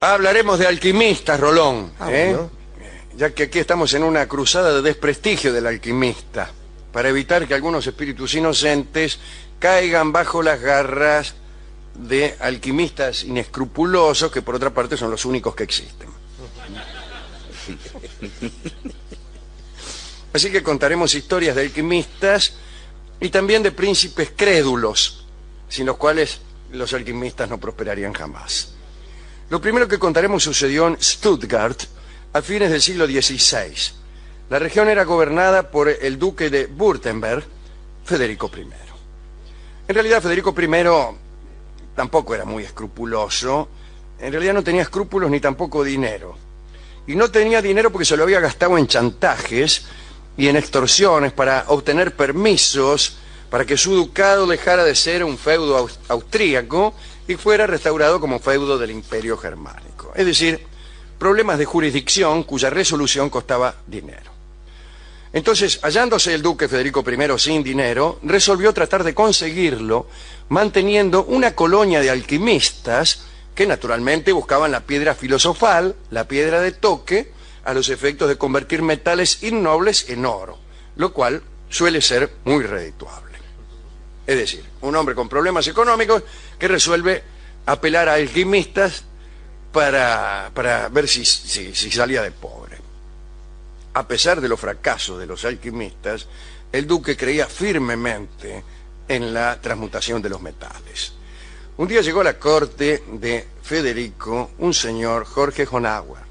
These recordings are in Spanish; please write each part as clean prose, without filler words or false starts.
Hablaremos de alquimistas, Rolón, Bueno. ya que aquí estamos en una cruzada de desprestigio del alquimista, para evitar que algunos espíritus inocentes caigan bajo las garras de alquimistas inescrupulosos, que por otra parte son los únicos que existen. Así que contaremos historias de alquimistas y también de príncipes crédulos, sin los cuales los alquimistas no prosperarían jamás. Lo primero que contaremos sucedió en Stuttgart a fines del siglo XVI. La región era gobernada por el duque de Württemberg, Federico I. En realidad Federico I tampoco era muy escrupuloso, en realidad no tenía escrúpulos ni tampoco dinero. Y no tenía dinero porque se lo había gastado en chantajes y en extorsiones para obtener permisos para que su ducado dejara de ser un feudo austríaco y fuera restaurado como feudo del Imperio Germánico. Es decir, problemas de jurisdicción cuya resolución costaba dinero. Entonces, hallándose el duque Federico I sin dinero, resolvió tratar de conseguirlo manteniendo una colonia de alquimistas que naturalmente buscaban la piedra filosofal, la piedra de toque, a los efectos de convertir metales innobles en oro, lo cual suele ser muy redituable. Es decir, un hombre con problemas económicos que resuelve apelar a alquimistas para ver si salía de pobre. A pesar de los fracasos de los alquimistas, el duque creía firmemente en la transmutación de los metales. Un día llegó a la corte de Federico un señor, Jorge Honauer.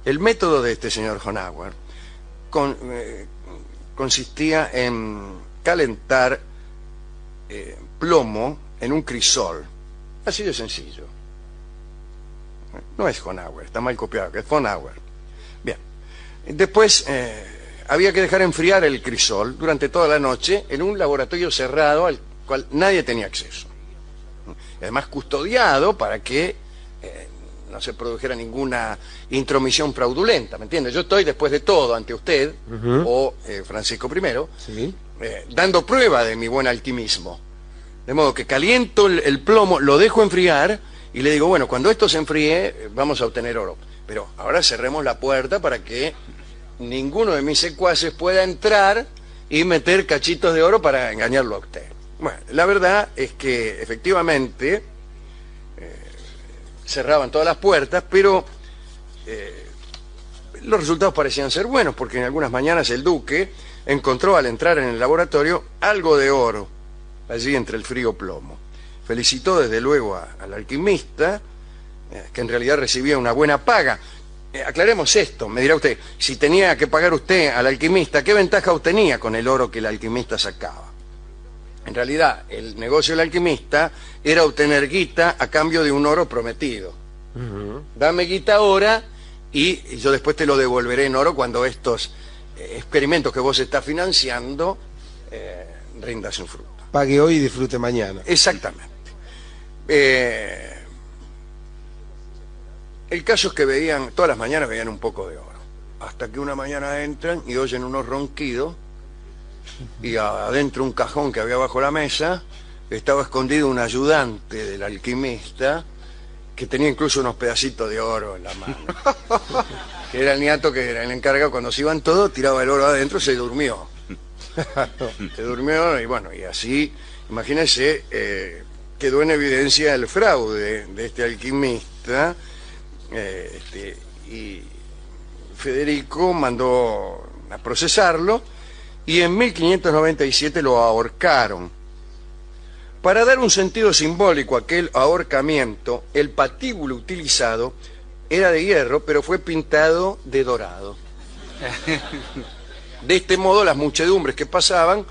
El método de este señor Honauer consistía en calentar plomo en un crisol. Así de sencillo. No es Honauer, está mal copiado, que es Honauer. Bien. Después había que dejar enfriar el crisol durante toda la noche en un laboratorio cerrado al cual nadie tenía acceso. Además custodiado para que no se produjera ninguna intromisión fraudulenta, ¿me entiende? Yo estoy, después de todo, ante usted, o Francisco I, Sí. dando prueba de mi buen alquimismo. De modo que caliento el plomo, lo dejo enfriar y le digo, bueno, cuando esto se enfríe, vamos a obtener oro. Pero ahora cerremos la puerta para que ninguno de mis secuaces pueda entrar y meter cachitos de oro para engañarlo a usted. Bueno, la verdad es que efectivamente cerraban todas las puertas, pero los resultados parecían ser buenos, porque en algunas mañanas el duque encontró al entrar en el laboratorio algo de oro, allí entre el frío plomo. Felicitó desde luego al alquimista, que en realidad recibía una buena paga. Aclaremos esto, me dirá usted, si tenía que pagar usted al alquimista, ¿qué ventaja obtenía con el oro que el alquimista sacaba? En realidad, el negocio del alquimista era obtener guita a cambio de un oro prometido. Dame guita ahora y yo después te lo devolveré en oro cuando estos experimentos que vos estás financiando rindan su fruto. Pague hoy y disfrute mañana. Exactamente. El caso es que todas las mañanas veían un poco de oro. Hasta que una mañana entran y oyen unos ronquidos y adentro un cajón que había bajo la mesa estaba escondido un ayudante del alquimista que tenía incluso unos pedacitos de oro en la mano. Que era el niato, que era el encargado. Cuando se iban todos, tiraba el oro adentro, se durmió. Se durmió y bueno, y así, imagínense, quedó en evidencia el fraude de este alquimista, y Federico mandó a procesarlo y en 1597 lo ahorcaron. Para dar un sentido simbólico a aquel ahorcamiento, el patíbulo utilizado era de hierro, pero fue pintado de dorado. De este modo, las muchedumbres que pasaban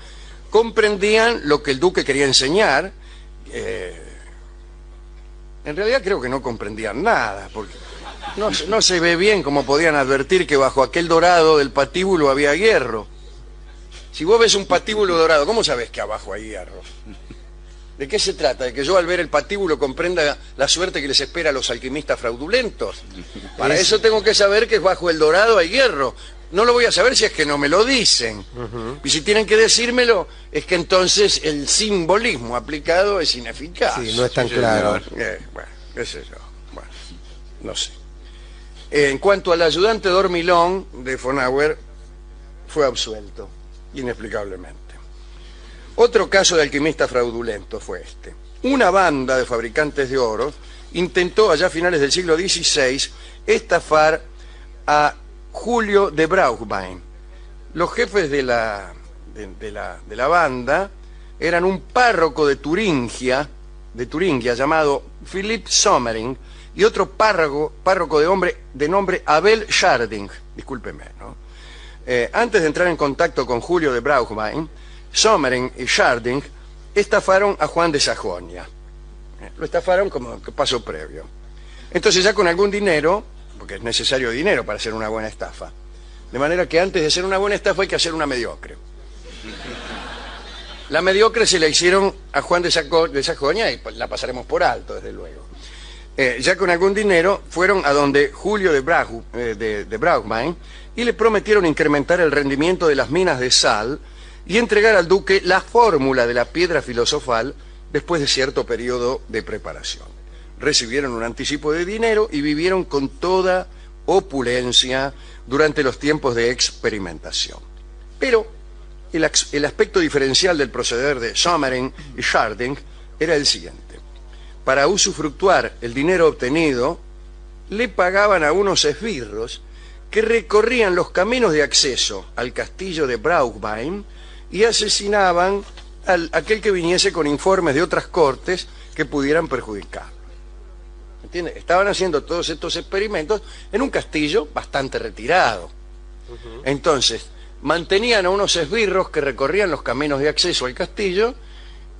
comprendían lo que el duque quería enseñar. En realidad creo que no comprendían nada, porque no se ve bien cómo podían advertir que bajo aquel dorado del patíbulo había hierro. Si vos ves un patíbulo dorado, ¿cómo sabés que abajo hay hierro? ¿De qué se trata? ¿De que yo al ver el patíbulo comprenda la suerte que les espera a los alquimistas fraudulentos? Para eso tengo que saber que bajo el dorado hay hierro. No lo voy a saber si es que no me lo dicen. Y si tienen que decírmelo, es que entonces el simbolismo aplicado es ineficaz. Sí, no es tan claro. Bueno, qué sé yo. Bueno. no sé. En cuanto al ayudante dormilón de von Auer, fue absuelto, inexplicablemente. Otro caso de alquimista fraudulento fue este. Una banda de fabricantes de oro intentó allá a finales del siglo XVI estafar a Julio de Brauchwein. Los jefes de la banda eran un párroco de Turingia llamado Philipp Sommering y otro párroco de nombre Abel Scharding. Discúlpeme, ¿no? Antes de entrar en contacto con Julio de Brauchwein, Sommering y Scharding estafaron a Juan de Sajonia. Lo estafaron como paso previo. Entonces ya con algún dinero, porque es necesario dinero para hacer una buena estafa, de manera que antes de hacer una buena estafa hay que hacer una mediocre. La mediocre se la hicieron a Juan de Sajonia y la pasaremos por alto, desde luego. Ya con algún dinero fueron a donde Julio de Brauchwein y le prometieron incrementar el rendimiento de las minas de sal y entregar al duque la fórmula de la piedra filosofal después de cierto periodo de preparación. Recibieron un anticipo de dinero y vivieron con toda opulencia durante los tiempos de experimentación. Pero el aspecto diferencial del proceder de Sommering y Scharding era el siguiente. Para usufructuar el dinero obtenido, le pagaban a unos esbirros que recorrían los caminos de acceso al castillo de Brauchwein y asesinaban a aquel que viniese con informes de otras cortes que pudieran perjudicarlo. ¿Entiende? Estaban haciendo todos estos experimentos en un castillo bastante retirado. Entonces, mantenían a unos esbirros que recorrían los caminos de acceso al castillo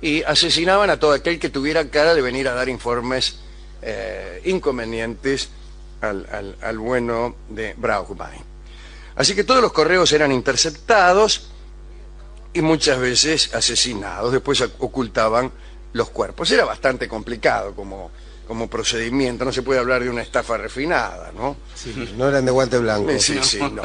y asesinaban a todo aquel que tuviera cara de venir a dar informes inconvenientes al bueno de Brauchwein. Así que todos los correos eran interceptados y muchas veces asesinados. Después ocultaban los cuerpos. Era bastante complicado como procedimiento. No se puede hablar de una estafa refinada, ¿no? Sí, no eran de guante blanco. Sí, no.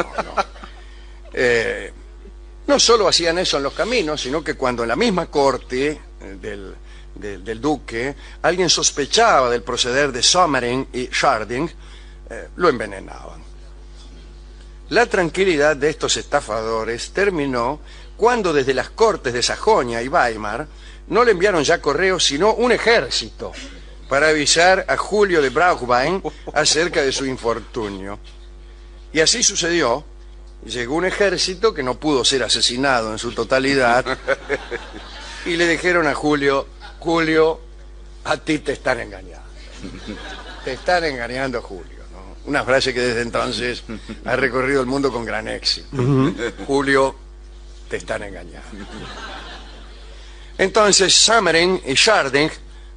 No solo hacían eso en los caminos, sino que cuando en la misma corte del duque alguien sospechaba del proceder de Sommering y Scharding, lo envenenaban. La tranquilidad de estos estafadores terminó cuando desde las cortes de Sajonia y Weimar no le enviaron ya correos sino un ejército para avisar a Julio de Brauchwein acerca de su infortunio. Y así sucedió. Llegó un ejército que no pudo ser asesinado en su totalidad y le dijeron a Julio, a ti te están engañando. Te están engañando, Julio, ¿no? Una frase que desde entonces ha recorrido el mundo con gran éxito. Julio, te están engañando. Entonces Sommering y Scharding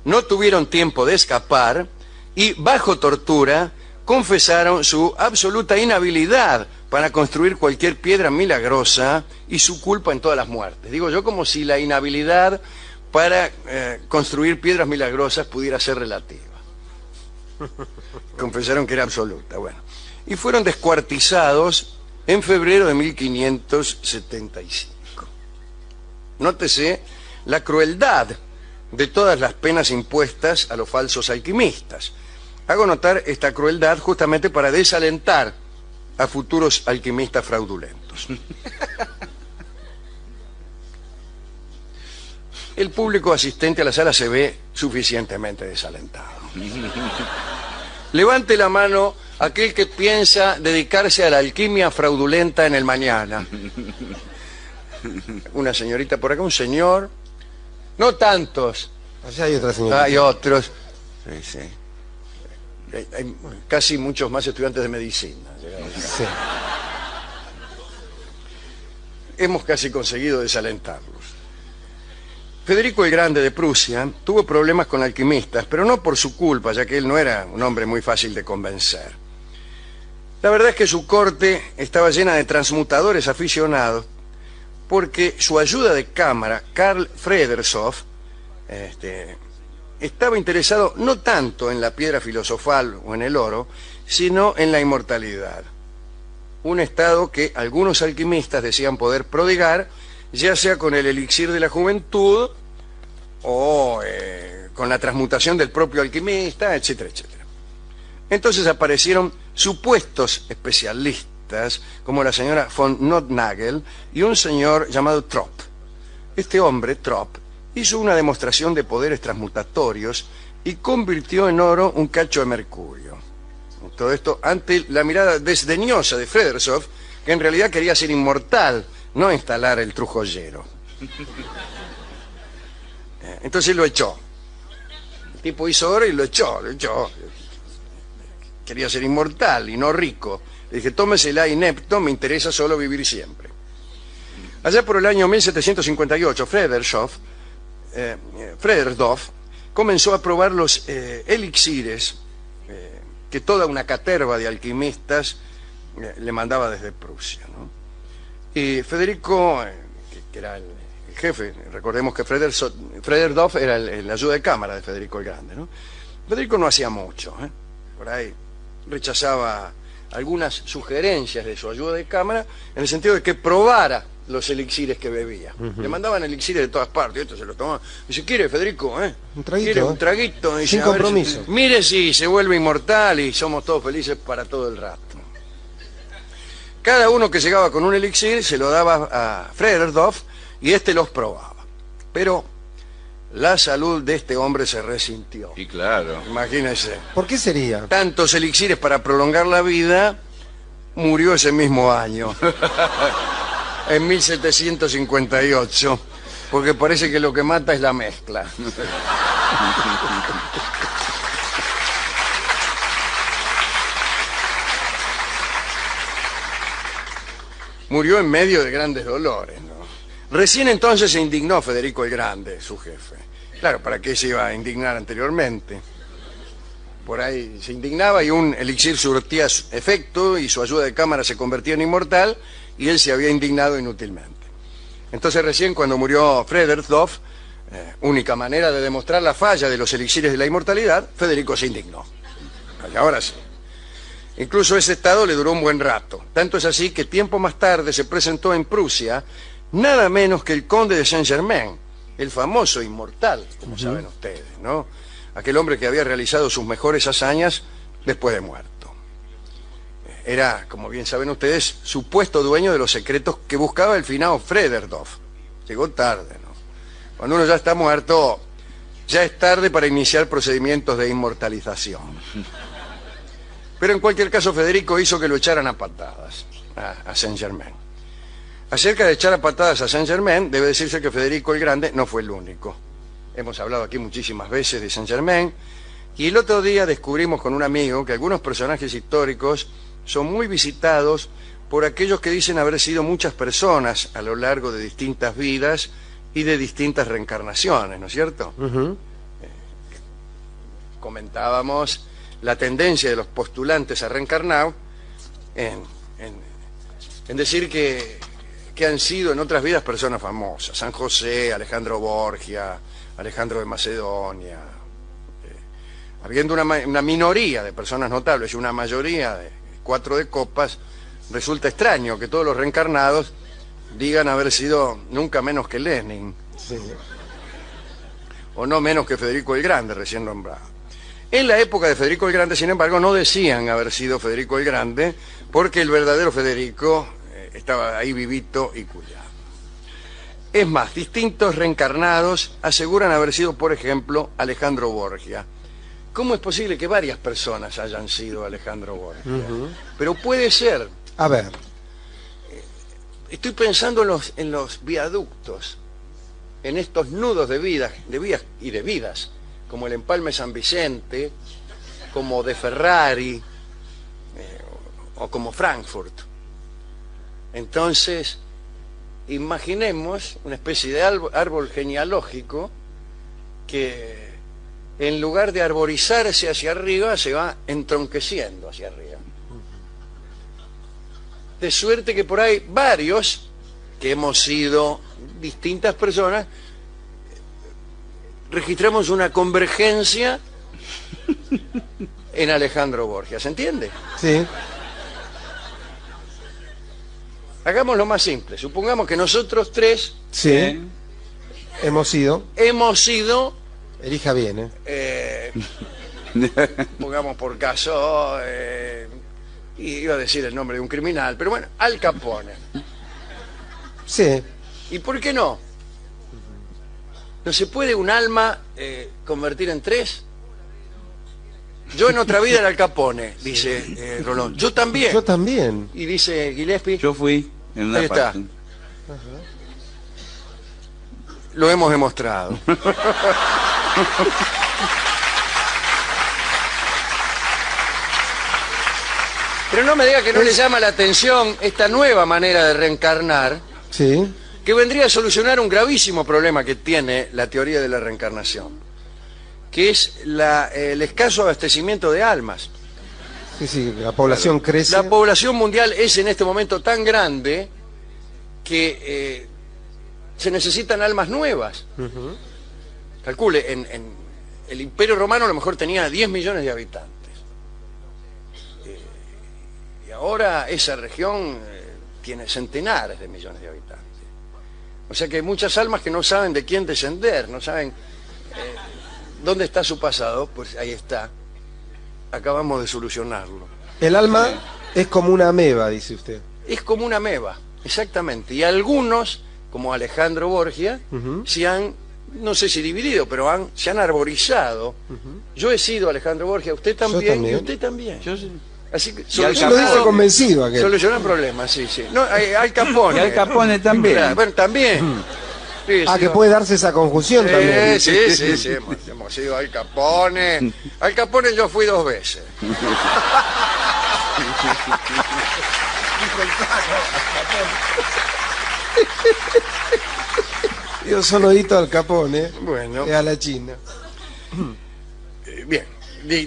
no tuvieron tiempo de escapar y bajo tortura confesaron su absoluta inhabilidad para construir cualquier piedra milagrosa y su culpa en todas las muertes. Digo yo como si la inhabilidad para construir piedras milagrosas pudiera ser relativa. Confesaron que era absoluta. Bueno, y fueron descuartizados en febrero de 1575. Nótese la crueldad de todas las penas impuestas a los falsos alquimistas. Hago notar esta crueldad justamente para desalentar a futuros alquimistas fraudulentos. El público asistente a la sala se ve suficientemente desalentado. Levante la mano aquel que piensa dedicarse a la alquimia fraudulenta en el mañana. Una señorita por acá, un señor. No tantos. Allá hay otra señorita. Hay otros. Sí. Hay casi muchos más estudiantes de medicina. Sí. Hemos casi conseguido desalentarlos. Federico el Grande de Prusia tuvo problemas con alquimistas, pero no por su culpa, ya que él no era un hombre muy fácil de convencer. La verdad es que su corte estaba llena de transmutadores aficionados, porque su ayuda de cámara, Karl Fredershoff, estaba interesado no tanto en la piedra filosofal o en el oro, sino en la inmortalidad. Un estado que algunos alquimistas decían poder prodigar, ya sea con el elixir de la juventud o con la transmutación del propio alquimista, etcétera, etcétera. Entonces aparecieron supuestos especialistas, como la señora von Nothnagel y un señor llamado Trop. Este hombre, Trop, hizo una demostración de poderes transmutatorios y convirtió en oro un cacho de mercurio. Todo esto ante la mirada desdeñosa de Fredershoff, que en realidad quería ser inmortal, no instalar el trujollero. Entonces lo echó. El tipo hizo oro y lo echó. Quería ser inmortal y no rico. Le dije, tómesela, inepto, me interesa solo vivir siempre. Allá por el año 1758, Fredershoff comenzó a probar los elixires que toda una caterva de alquimistas le mandaba desde Prusia, ¿no? Y Federico, que era el jefe, recordemos que Frederdorf era el ayuda de cámara de Federico el Grande, ¿no? Federico no hacía mucho, por ahí rechazaba algunas sugerencias de su ayuda de cámara en el sentido de que probara los elixires que bebía. Le mandaban elixires de todas partes, y esto se lo tomaba. Dice, ¿quiere, Federico? Un traguito. ¿Quiere un traguito? Dice, sin compromiso. Mire si se vuelve inmortal y somos todos felices para todo el rato. Cada uno que llegaba con un elixir se lo daba a Frederdorf y este los probaba. Pero la salud de este hombre se resintió. Y claro. Imagínense. ¿Por qué sería? Tantos elixires para prolongar la vida, murió ese mismo año. En 1758, porque parece que lo que mata es la mezcla. Murió en medio de grandes dolores, ¿no? Recién entonces se indignó Federico el Grande, su jefe. Claro, ¿para qué se iba a indignar anteriormente? Por ahí se indignaba y un elixir surtía efecto y su ayuda de cámara se convertía en inmortal y él se había indignado inútilmente. Entonces recién cuando murió Frederdorf, única manera de demostrar la falla de los elixires de la inmortalidad, Federico se indignó. Y ahora sí. Incluso ese estado le duró un buen rato. Tanto es así que tiempo más tarde se presentó en Prusia nada menos que el conde de Saint-Germain, el famoso inmortal, como saben ustedes, ¿no? Aquel hombre que había realizado sus mejores hazañas después de muerto. Era, como bien saben ustedes, supuesto dueño de los secretos que buscaba el finado Frederdorf. Llegó tarde, ¿no? Cuando uno ya está muerto, ya es tarde para iniciar procedimientos de inmortalización. Pero en cualquier caso, Federico hizo que lo echaran a patadas a Saint-Germain. Acerca de echar a patadas a Saint-Germain, debe decirse que Federico el Grande no fue el único. Hemos hablado aquí muchísimas veces de Saint-Germain, y el otro día descubrimos con un amigo que algunos personajes históricos son muy visitados por aquellos que dicen haber sido muchas personas a lo largo de distintas vidas y de distintas reencarnaciones, ¿no es cierto? Comentábamos la tendencia de los postulantes a reencarnar en decir que han sido en otras vidas personas famosas. San José, Alejandro Borgia, Alejandro de Macedonia. Habiendo una minoría de personas notables y una mayoría de 4 de copas, resulta extraño que todos los reencarnados digan haber sido nunca menos que Lenin. Sí. O no menos que Federico el Grande, recién nombrado. En la época de Federico el Grande, sin embargo, no decían haber sido Federico el Grande, porque el verdadero Federico estaba ahí vivito y cuidado. Es más, distintos reencarnados aseguran haber sido, por ejemplo, Alejandro Borgia. ¿Cómo es posible que varias personas hayan sido Alejandro Borgia? Pero puede ser. A ver. Estoy pensando en los viaductos, en estos nudos de vías y de vidas, como el Empalme San Vicente, como de Ferrari, o como Frankfurt. Entonces, imaginemos una especie de árbol genealógico que en lugar de arborizarse hacia arriba, se va entronqueciendo hacia arriba. De suerte que por ahí varios, que hemos sido distintas personas, registramos una convergencia en Alejandro Borgia. ¿Se entiende? Sí. Hagámoslo más simple. Supongamos que nosotros tres Hemos sido. hemos sido Elija bien, pongamos por caso, y iba a decir el nombre de un criminal, pero bueno, Al Capone. Sí. ¿Y por qué no? ¿No se puede un alma convertir en tres? Yo en otra vida era Al Capone, dice Rolón. Yo también. Yo también. Y dice Gillespie. Yo fui en una Ahí está. parte. Lo hemos demostrado. Pero no me diga que no le llama la atención esta nueva manera de reencarnar, Sí. que vendría a solucionar un gravísimo problema que tiene la teoría de la reencarnación, que es el escaso abastecimiento de almas. Sí, sí, la población crece. La población mundial es en este momento tan grande que se necesitan almas nuevas. Calcule, en el Imperio Romano a lo mejor tenía 10 millones de habitantes. Y ahora esa región tiene centenares de millones de habitantes. O sea que hay muchas almas que no saben de quién descender, no saben dónde está su pasado. Pues ahí está. Acabamos de solucionarlo. El alma es como una ameba, dice usted. Es como una ameba, exactamente. Y algunos, como Alejandro Borgia, se han, no sé si dividido, pero se han arborizado. Yo he sido Alejandro Borgia, usted también, y usted también. Yo sí. Así que Yo lo dice convencido aquel. solucionar problemas, sí, sí. No, Al Capone. Y Al Capone también. Claro, bueno, también. Sí, Ah, sí, que puede darse esa confusión también. Sí, sí, sí, hemos ido a Al Capone. Al Capone yo fui 2 veces. Yo solo edito al Capone, Bueno, a la China. bien,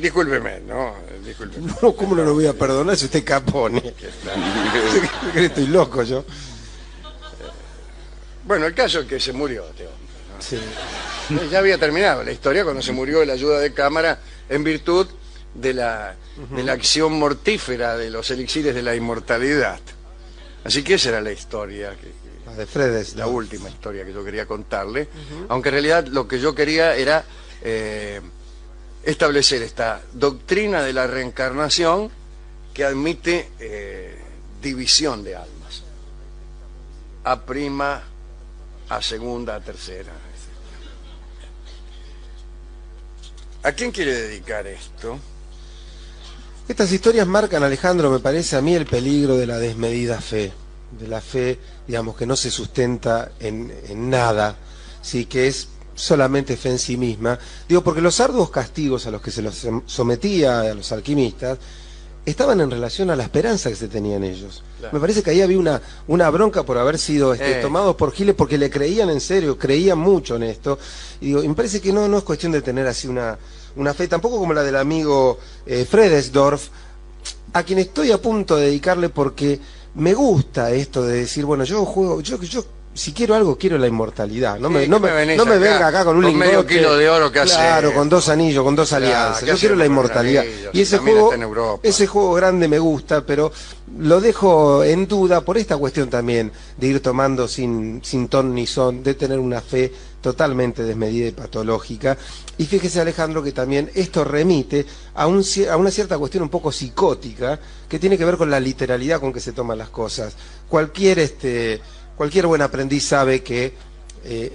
discúlpeme, ¿no? Discúlpeme. No, ¿cómo no lo voy a perdonar si usted es Capone? Estoy loco yo. Bueno, el caso es que se murió este hombre, ¿no? Sí. Ya había terminado la historia cuando se murió de la ayuda de cámara en virtud de la acción mortífera de los elixires de la inmortalidad. Así que esa era la historia, La de Fredes. la última historia que yo quería contarle, aunque en realidad lo que yo quería era establecer esta doctrina de la reencarnación que admite división de almas. A prima, a segunda, a tercera. ¿A quién quiere dedicar esto? Estas historias marcan, Alejandro, me parece a mí, el peligro de la desmedida fe. De la fe, digamos, que no se sustenta en nada, sí, que es solamente fe en sí misma. Digo, porque los arduos castigos a los que se los sometía a los alquimistas estaban en relación a la esperanza que se tenía en ellos. Claro. Me parece que ahí había una bronca por haber sido tomados por Giles, porque le creían en serio, creían mucho en esto. Y digo, y me parece que no es cuestión de tener así una fe, tampoco como la del amigo Fredesdorf, a quien estoy a punto de dedicarle porque me gusta esto de decir, bueno, yo juego, yo si quiero algo, quiero la inmortalidad. No me venga acá con un lingote, medio kilo de oro que hace. Claro, con 2 anillos, con 2 alianzas. ¿qué Yo quiero hacemos la con inmortalidad. anillos? Y ese También juego, está en Europa. ese juego grande me gusta, pero lo dejo en duda por esta cuestión también de ir tomando sin ton ni son, de tener una fe totalmente desmedida y patológica. Y fíjese, Alejandro, que también esto remite a una cierta cuestión un poco psicótica que tiene que ver con la literalidad con que se toman las cosas. Cualquier buen aprendiz sabe que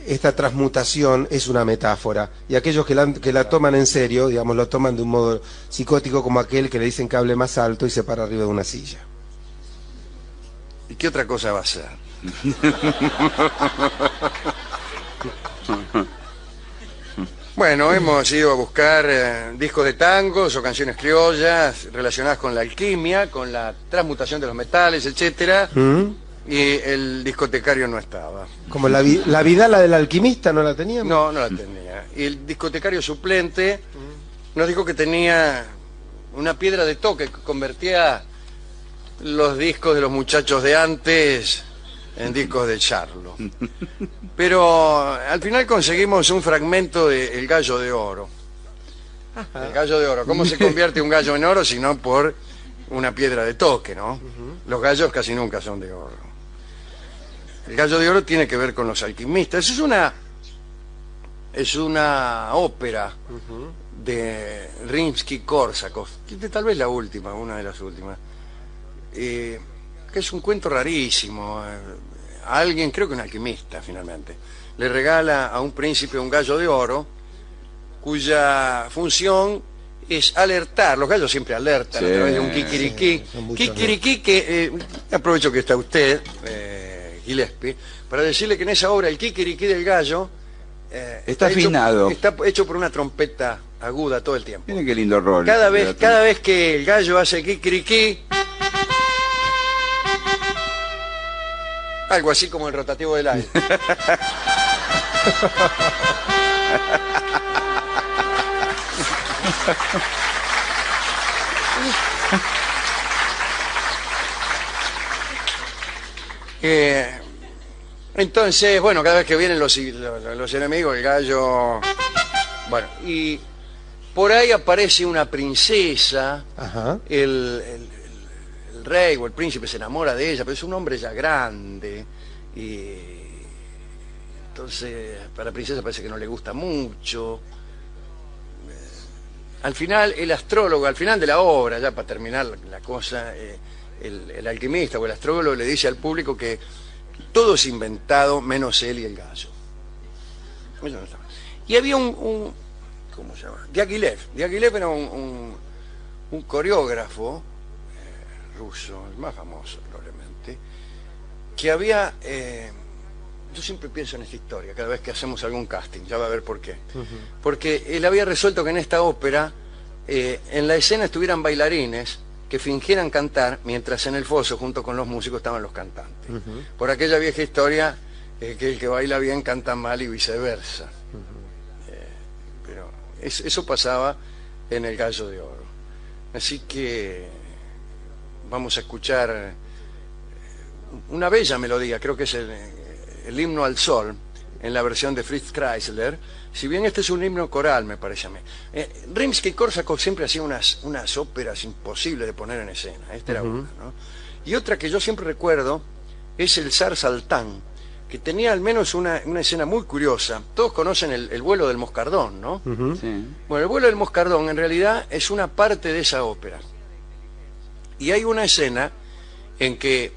esta transmutación es una metáfora, y aquellos que la toman en serio, digamos, lo toman de un modo psicótico, como aquel que le dicen que hable más alto y se para arriba de una silla. ¿Y qué otra cosa va a ser? Bueno, hemos ido a buscar discos de tangos o canciones criollas relacionadas con la alquimia, con la transmutación de los metales, etcétera. Y el discotecario no estaba. Como la Vidala del alquimista, ¿no la teníamos? No, no la tenía. Y el discotecario suplente nos dijo que tenía una piedra de toque que convertía los discos de los muchachos de antes en discos de charlo. Pero al final conseguimos un fragmento de El Gallo de Oro. El Gallo de Oro. ¿Cómo se convierte un gallo en oro si no por una piedra de toque, no? Los gallos casi nunca son de oro. El Gallo de Oro tiene que ver con los alquimistas. Es una ópera de Rimsky-Korsakov, tal vez la última, una de las últimas, que es un cuento rarísimo. A alguien, creo que un alquimista finalmente, le regala a un príncipe un gallo de oro cuya función es alertar. Los gallos siempre alertan, sí, a través de un kikiriki. Kikiriki que, aprovecho que está usted, Gillespie, para decirle que en esa obra el kikiriki del gallo está afinado. Está hecho por una trompeta aguda todo el tiempo. Miren qué lindo rol. Cada vez que el gallo hace kikiriki, algo así como el rotativo del aire. Entonces, bueno, cada vez que vienen los enemigos, el gallo... Bueno, y por ahí aparece una princesa. Ajá. El rey o el príncipe se enamora de ella, pero es un hombre ya grande, y entonces para la princesa parece que no le gusta mucho. Al final, el astrólogo, al final de la obra, ya para terminar la cosa, el alquimista o el astrólogo le dice al público que todo es inventado menos él y el gallo. Y había un ¿cómo se llama? Diaghilev. Diaghilev era un coreógrafo ruso, el más famoso probablemente, que había... yo siempre pienso en esta historia cada vez que hacemos algún casting, ya va a ver por qué. Porque él había resuelto que en esta ópera, en la escena estuvieran bailarines que fingieran cantar, mientras en el foso, junto con los músicos, estaban los cantantes. Por aquella vieja historia, que el que baila bien canta mal y viceversa. Pero eso pasaba en El Gallo de Oro. Así que vamos a escuchar una bella melodía, creo que es el himno al sol, en la versión de Fritz Kreisler, si bien este es un himno coral, me parece a mí. Rimsky-Korsakov siempre hacía unas óperas imposibles de poner en escena, esta era una, ¿no? Y otra que yo siempre recuerdo es el Zar Saltán, que tenía al menos una escena muy curiosa. Todos conocen el vuelo del moscardón, ¿no? Sí. Bueno, el vuelo del moscardón en realidad es una parte de esa ópera. Y hay una escena en que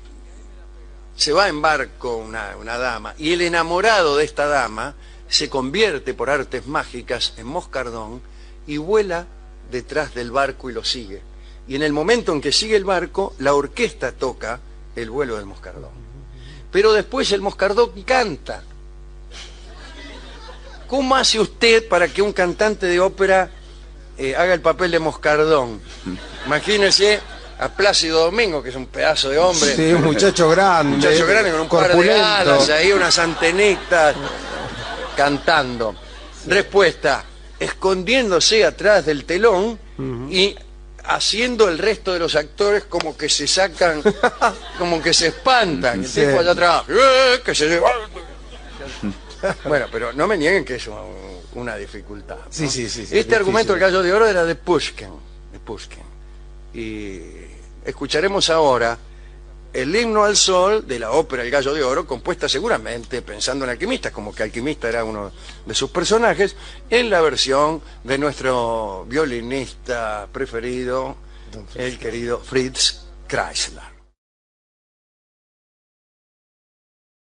se va en barco una dama, y el enamorado de esta dama se convierte por artes mágicas en moscardón y vuela detrás del barco y lo sigue. Y en el momento en que sigue el barco, la orquesta toca el vuelo del moscardón. Pero después el moscardón canta. ¿Cómo hace usted para que un cantante de ópera haga el papel de moscardón? Imagínese a Plácido Domingo, que es un pedazo de hombre. Sí, un muchacho grande. Un muchacho grande con un par de alas, ahí unas antenitas, cantando. Respuesta: escondiéndose atrás del telón y haciendo el resto de los actores como que se sacan, como que se espantan. El tipo allá atrás, que se lleva. Bueno, pero no me nieguen que es una dificultad, ¿no? Sí. Este argumento del Gallo de Oro era de Pushkin. Y escucharemos ahora el himno al sol de la ópera El Gallo de Oro, compuesta seguramente pensando en Alquimista, como que Alquimista era uno de sus personajes, en la versión de nuestro violinista preferido, el querido Fritz Kreisler.